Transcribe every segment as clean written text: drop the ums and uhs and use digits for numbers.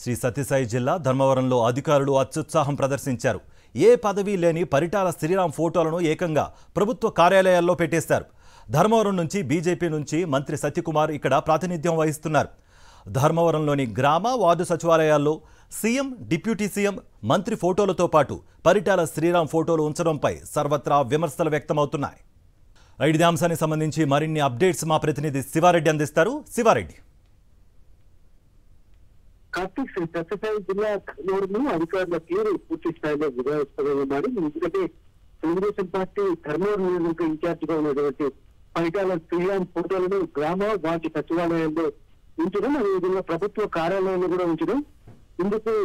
శ్రీ సత్యసాయి జిల్లా ధర్మవరంలో అధికారులు అత్యుత్సాహం ప్రదర్శించారు. ఏ పదవి లేని పరిటాల శ్రీరామ్ ఫోటోలను ఏకంగా ప్రభుత్వ కార్యాలయాల్లో పెట్టేశారు. ధర్మవరం నుంచి బీజేపీ నుంచి మంత్రి సత్యకుమార్ ఇక్కడ ప్రాతినిధ్యం వహిస్తున్నారు. ధర్మవరంలోని గ్రామ వార్డు సచివాలయాల్లో సీఎం, డిప్యూటీ సీఎం, మంత్రి ఫోటోలతో పాటు పరిటాల శ్రీరామ్ ఫోటోలు ఉంచడంపై సర్వత్రా విమర్శలు వ్యక్తమవుతున్నాయి. ఇదే అంశానికి సంబంధించి మరిన్ని అప్డేట్స్ మా ప్రతినిధి శివారెడ్డి అందిస్తారు. శివారెడ్డి. కార్తీక్, సత్యసాయి జిల్లా అధికారుల తీరు పూర్తి స్థాయిలో విధాయిస్తున్నారు. ఎందుకంటే తెలుగుదేశం పార్టీ ధర్మవరం నియోజకవర్గ ఇన్ఛార్జ్ గా ఉన్నటువంటి పరిటాల శ్రీరామ్ ఫోటోలను గ్రామ వార్డు సచివాలయాల్లో ఉంచడం, అదేవిధంగా ప్రభుత్వ కార్యాలయాల్లో కూడా ఉంచడం ఇందుకు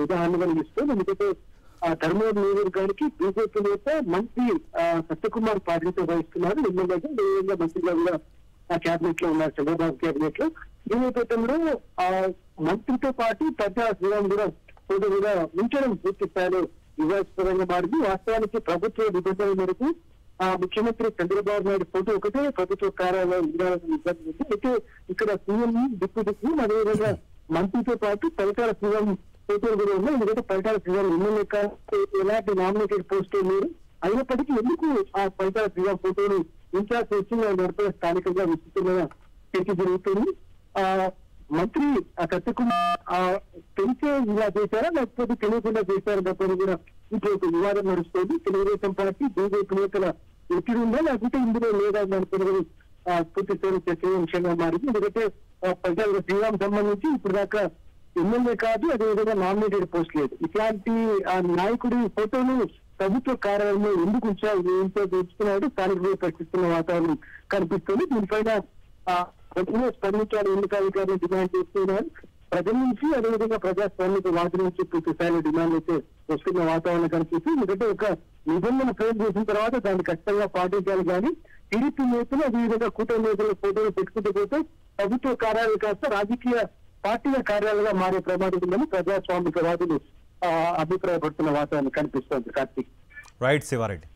ఉదాహరణగా నిలుస్తుంది. ఎందుకంటే ధర్మవరం నియోజకవర్గానికి బీజేపీ నేత మంత్రి సత్యకుమార్ ప్రాతినిధ్యం వహిస్తున్నారు. ఎమ్మెల్యేగా మంత్రిగా కూడా కేబినెట్ లో ఉన్నారు, చంద్రబాబు కేబినెట్ లో. ఈ నేపథ్యంలో మంత్రితో పాటు పరిటాల శ్రీరామ్ కూడా ఫోటో కూడా ఉంచడం పూర్తి స్థాయిలో వివాదాస్పదంగా మారింది. వాస్తవానికి ప్రభుత్వ నిబంధనల మేరకు ముఖ్యమంత్రి చంద్రబాబు నాయుడు ఫోటో ఒకటే ప్రభుత్వ కార్యాలయం ఇబ్బంది ఉంది. అయితే ఇక్కడ సీఎం, డిప్యూటీ సీఎం, అదేవిధంగా మంత్రితో పాటు పరిటాల శ్రీరామ్ ఫోటోలు కూడా ఉన్నాయి. ఎందుకంటే పరిటాల శ్రీరామ్ ఎమ్మెల్యే ఎలాంటి నామినేటెడ్ పోస్టు లేరు. అయినప్పటికీ ఎందుకు ఆ పరిటాల శ్రీరామ్ ఫోటోను ఇన్ఛార్జ్ చేసి నడిపే స్థానికంగా విస్తృతంగా చర్చ జరుగుతుంది. మంత్రి సత్యకుమార్ తెలిసే ఇలా చేశారా లేకపోతే తెలియకుండా చేశారా తప్పని కూడా ఇప్పుడు ఒక వివాదం నడుస్తుంది. తెలుగుదేశం పార్టీ బీజేపీ నేతల ఒత్తిడి ఉందా లేకపోతే ఇందులో లేదా అనుకున్నది పూర్తి స్థాయి చర్చనీయాంశంగా మారింది. ఎందుకంటే పరిటాల శ్రీరామ్ సంబంధించి ఇప్పుడు దాకా ఎమ్మెల్యే కాదు, అదేవిధంగా నామినేటెడ్ పోస్ట్ లేదు. ఇట్లాంటి నాయకుడి ఫోటోను ప్రభుత్వ కార్యాలయంలో ఎందుకు ఉంచుతున్నాడు స్థానికులు ప్రశ్నిస్తున్న వాతావరణం కనిపిస్తుంది. దీనిపైన స్పందించాలి ఎన్నికలు డిమాండ్ చేస్తున్నారు. ప్రజల నుంచి అదేవిధంగా ప్రజాస్వామ్య వాటి నుంచి పూర్తి స్థాయిలో డిమాండ్ అయితే వస్తున్న వాతావరణం కనిపిస్తుంది. ఎందుకంటే ఒక నిబంధన ఫ్రేమ్ చేసిన తర్వాత దాన్ని ఖచ్చితంగా పాటించాలి. కానీ టీడీపీ నేతలు అదేవిధంగా కూటమి నేతల ఫోటోలు పెట్టుకుంటూ పోతే ప్రభుత్వ కార్యాలయం కాస్త రాజకీయ పార్టీల కార్యాలయంగా మారే ప్రమాదం ఉందని ప్రజాస్వామికవాదులు అభిప్రాయపడుతున్న వాతావరణం కనిపిస్తోంది. కార్తీక్. రైట్ శివారెడ్డి.